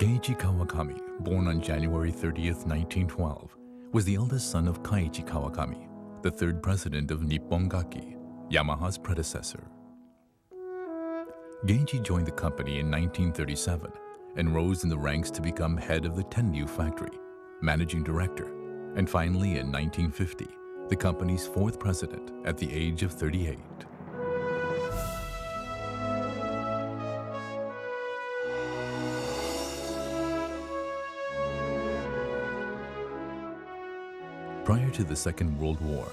Genichi Kawakami, born on January 30th, 1912, was the eldest son of Genichi Kawakami, the third president of Nippon Gaki, Yamaha's predecessor. Genichi joined the company in 1937 and rose in the ranks to become head of the Tenryu factory, managing director, and finally in 1950, the company's fourth president at the age of 38. Prior to the Second World War,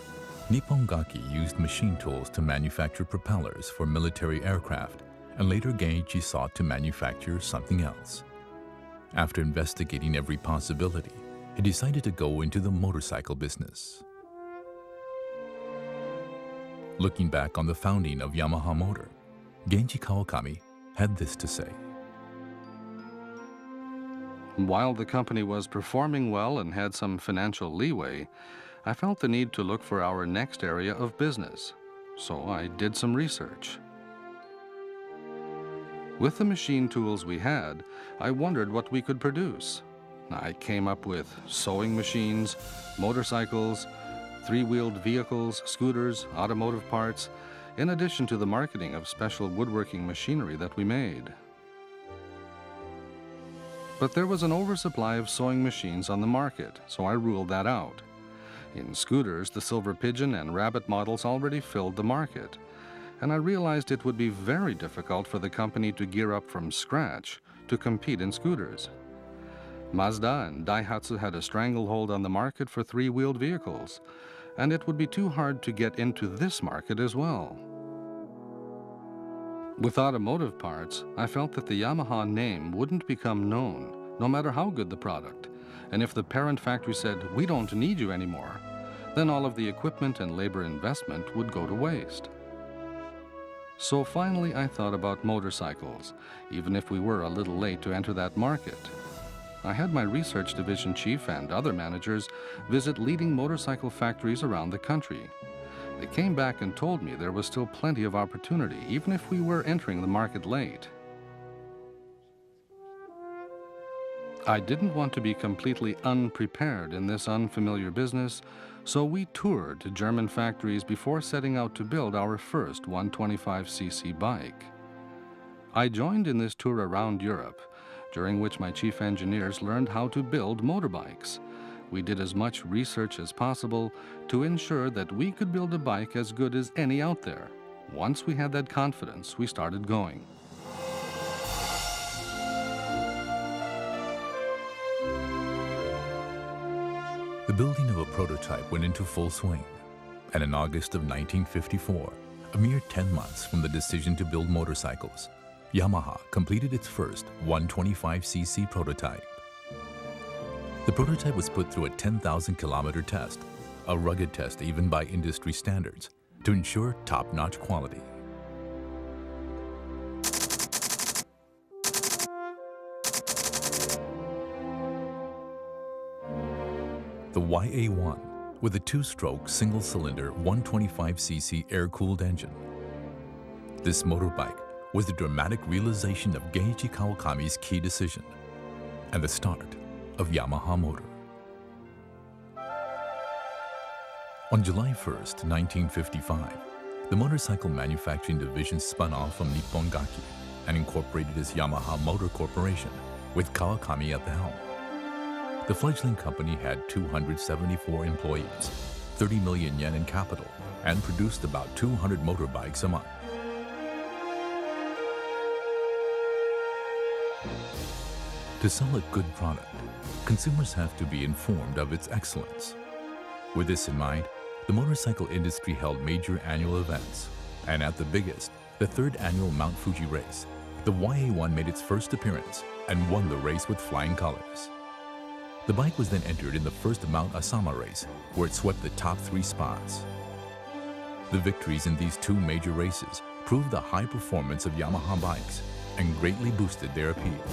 Nippon Gaki used machine tools to manufacture propellers for military aircraft, and later Genichi sought to manufacture something else. After investigating every possibility, he decided to go into the motorcycle business. Looking back on the founding of Yamaha Motor, Genichi Kawakami had this to say. While the company was performing well and had some financial leeway, I felt the need to look for our next area of business, so I did some research. With the machine tools we had, I wondered what we could produce. I came up with sewing machines, motorcycles, three-wheeled vehicles, scooters, automotive parts, in addition to the marketing of special woodworking machinery that we made. But there was an oversupply of sewing machines on the market, so I ruled that out. In scooters, the Silver Pigeon and Rabbit models already filled the market, and I realized it would be very difficult for the company to gear up from scratch to compete in scooters. Mazda and Daihatsu had a stranglehold on the market for three-wheeled vehicles, and it would be too hard to get into this market as well. With automotive parts, I felt that the Yamaha name wouldn't become known, no matter how good the product, and if the parent factory said, "We don't need you anymore," then all of the equipment and labor investment would go to waste. So finally I thought about motorcycles, even if we were a little late to enter that market. I had my research division chief and other managers visit leading motorcycle factories around the country. They came back and told me there was still plenty of opportunity, even if we were entering the market late. I didn't want to be completely unprepared in this unfamiliar business, so we toured German factories before setting out to build our first 125cc bike. I joined in this tour around Europe, during which my chief engineers learned how to build motorbikes. We did as much research as possible to ensure that we could build a bike as good as any out there. Once we had that confidence, we started going. The building of a prototype went into full swing, and in August of 1954, a mere 10 months from the decision to build motorcycles, Yamaha completed its first 125cc prototype. The prototype was put through a 10,000-kilometer test, a rugged test even by industry standards, to ensure top-notch quality. The YA1 with a two-stroke single-cylinder 125cc air-cooled engine. This motorbike was the dramatic realization of Genichi Kawakami's key decision and the start of Yamaha Motor. On July 1st, 1955, the motorcycle manufacturing division spun off from Nippon Gaki and incorporated as Yamaha Motor Corporation with Kawakami at the helm. The fledgling company had 274 employees, 30 million yen in capital, and produced about 200 motorbikes a month. To sell a good product, consumers have to be informed of its excellence. With this in mind, the motorcycle industry held major annual events, and at the biggest, the third annual Mount Fuji race, the YA1 made its first appearance and won the race with flying colors. The bike was then entered in the first Mount Asama race, where it swept the top 3 spots. The victories in these 2 major races proved the high performance of Yamaha bikes and greatly boosted their appeal.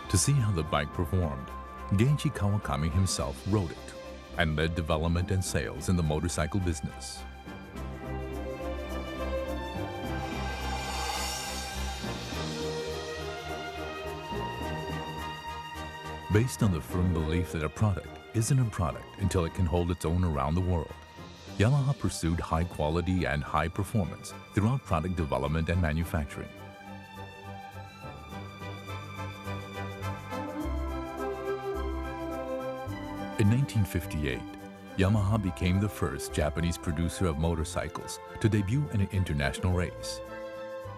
To see how the bike performed, Genichi Kawakami himself rode it and led development and sales in the motorcycle business. Based on the firm belief that a product isn't a product until it can hold its own around the world, Yamaha pursued high quality and high performance throughout product development and manufacturing. In 1958, Yamaha became the first Japanese producer of motorcycles to debut in an international race.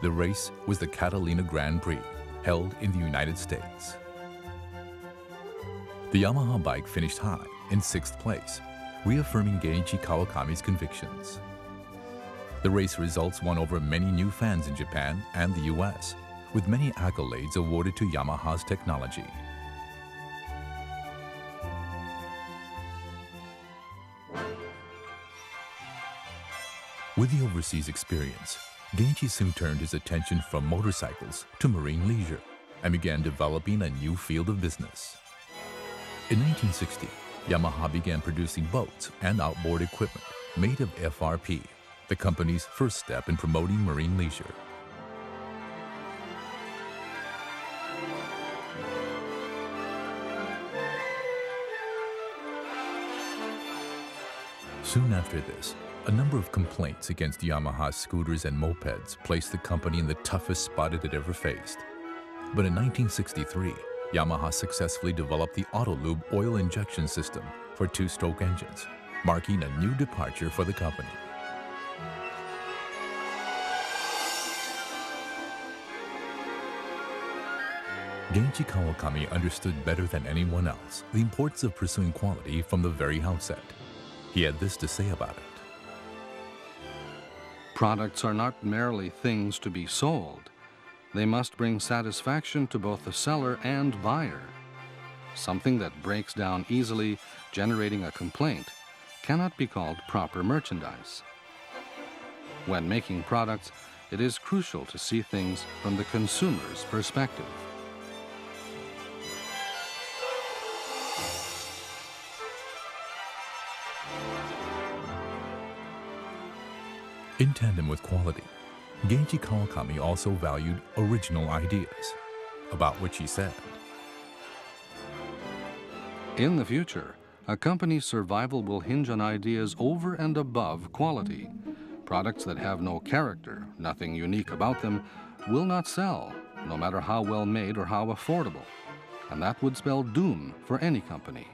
The race was the Catalina Grand Prix, held in the United States. The Yamaha bike finished high in 6th place, reaffirming Genichi Kawakami's convictions. The race results won over many new fans in Japan and the US, with many accolades awarded to Yamaha's technology. With the overseas experience, Genichi soon turned his attention from motorcycles to marine leisure and began developing a new field of business. In 1960, Yamaha began producing boats and outboard equipment made of FRP, the company's first step in promoting marine leisure. Soon after this, a number of complaints against Yamaha's scooters and mopeds placed the company in the toughest spot it had ever faced. But in 1963, Yamaha successfully developed the Autolube oil injection system for two-stroke engines, marking a new departure for the company. Genichi Kawakami understood better than anyone else the importance of pursuing quality from the very outset. He had this to say about it. Products are not merely things to be sold. They must bring satisfaction to both the seller and buyer. Something that breaks down easily, generating a complaint, cannot be called proper merchandise. When making products, it is crucial to see things from the consumer's perspective. In tandem with quality, Genichi Kawakami also valued original ideas, about which he said, In the future, a company's survival will hinge on ideas over and above quality. Products that have no character, nothing unique about them, will not sell, no matter how well made or how affordable. And that would spell doom for any company.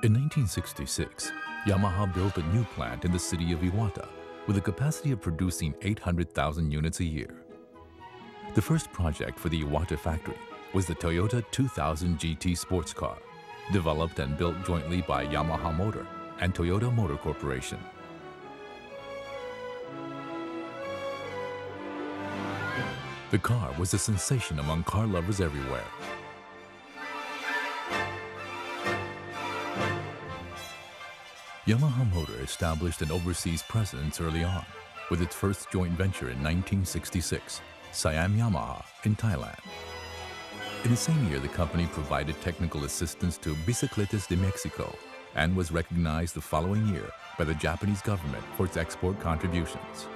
In 1966, Yamaha built a new plant in the city of Iwata with a capacity of producing 800,000 units a year. The first project for the Iwata factory was the Toyota 2000 GT sports car, developed and built jointly by Yamaha Motor and Toyota Motor Corporation. The car was a sensation among car lovers everywhere. Yamaha Motor established an overseas presence early on, with its first joint venture in 1966, Siam Yamaha in Thailand. In the same year, the company provided technical assistance to Bicicletas de Mexico and was recognized the following year by the Japanese government for its export contributions.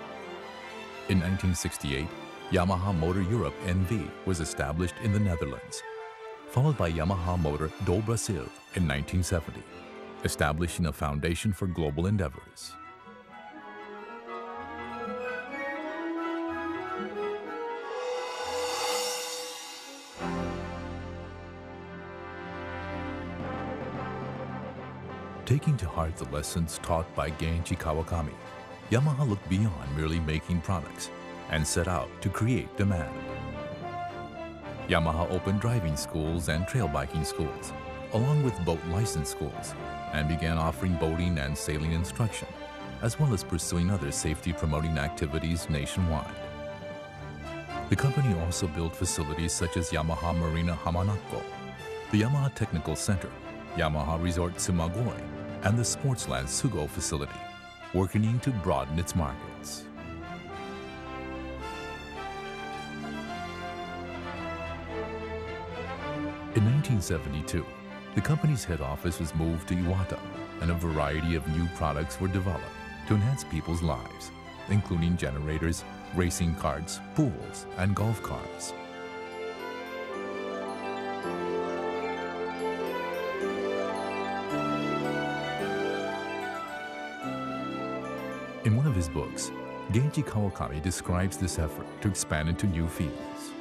In 1968, Yamaha Motor Europe NV was established in the Netherlands, followed by Yamaha Motor do Brasil in 1970, establishing a foundation for global endeavors. Taking to heart the lessons taught by Genichi Kawakami, Yamaha looked beyond merely making products and set out to create demand. Yamaha opened driving schools and trail biking schools, along with boat license schools, and began offering boating and sailing instruction, as well as pursuing other safety-promoting activities nationwide. The company also built facilities such as Yamaha Marina Hamanako, the Yamaha Technical Center, Yamaha Resort Tsumagoi, and the Sportsland Sugo facility, working to broaden its markets. In 1972, the company's head office was moved to Iwata, and a variety of new products were developed to enhance people's lives, including generators, racing carts, pools, and golf cars. In one of his books, Genichi Kawakami describes this effort to expand into new fields.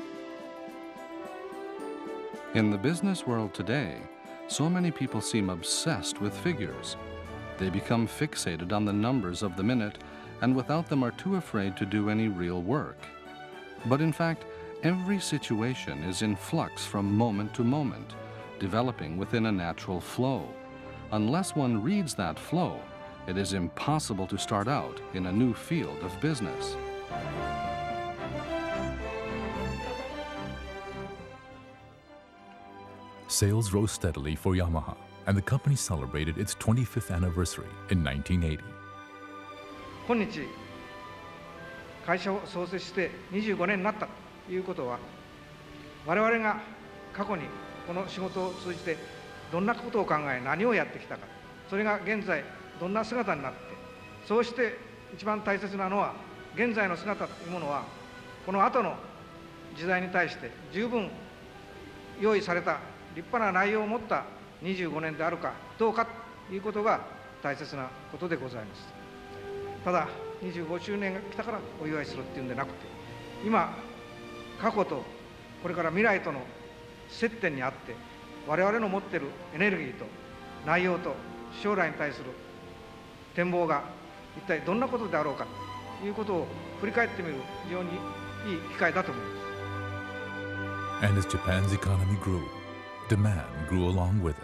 In the business world today, so many people seem obsessed with figures. They become fixated on the numbers of the minute, and without them are too afraid to do any real work. But in fact, every situation is in flux from moment to moment, developing within a natural flow. Unless one reads that flow, it is impossible to start out in a new field of business. Sales rose steadily for Yamaha, and the company celebrated its 25th anniversary in 1980. 今日会社を創設して25年になったということは、我々が過去にこの仕事を通じてどんなことを考え何をやってきたか、それが現在どんな姿になって、そうして一番大切なのは現在の姿というものはこの後の時代に対して十分用意された立派な内容を持った25年であるかどうかということが大切なことでございます。ただ25周年が来たからお祝いするっていうんでなくて、今過去とこれから未来との接点にあって我々の持っているエネルギーと内容と将来に対する展望が一体どんなことであろうかということを振り返ってみる非常にいい機会だと思います。 And as Japan's economy grew, demand grew along with it.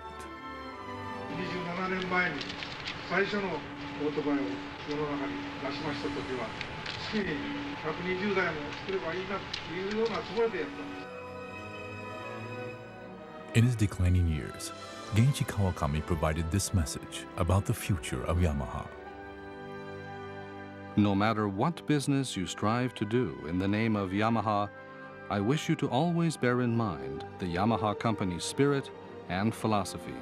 27年前に最初のオートバイを世の中に出しましたときは、月に120台も作ればいいなというようなつもりでやったんです。 In his declining years, Genichi Kawakami provided this message about the future of Yamaha. No matter what business you strive to do in the name of Yamaha, I wish you to always bear in mind the Yamaha company's spirit and philosophy.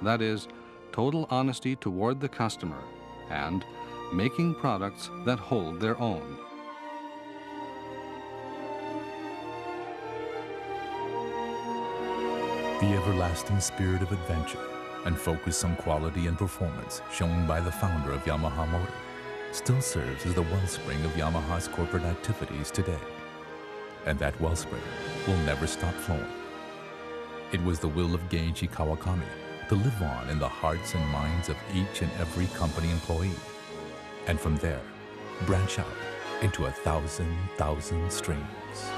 That is, total honesty toward the customer and making products that hold their own. The everlasting spirit of adventure and focus on quality and performance shown by the founder of Yamaha Motor still serves as the wellspring of Yamaha's corporate activities today. And that wellspring will never stop flowing. It was the will of Genichi Kawakami to live on in the hearts and minds of each and every company employee, and from there, branch out into 1,000 streams.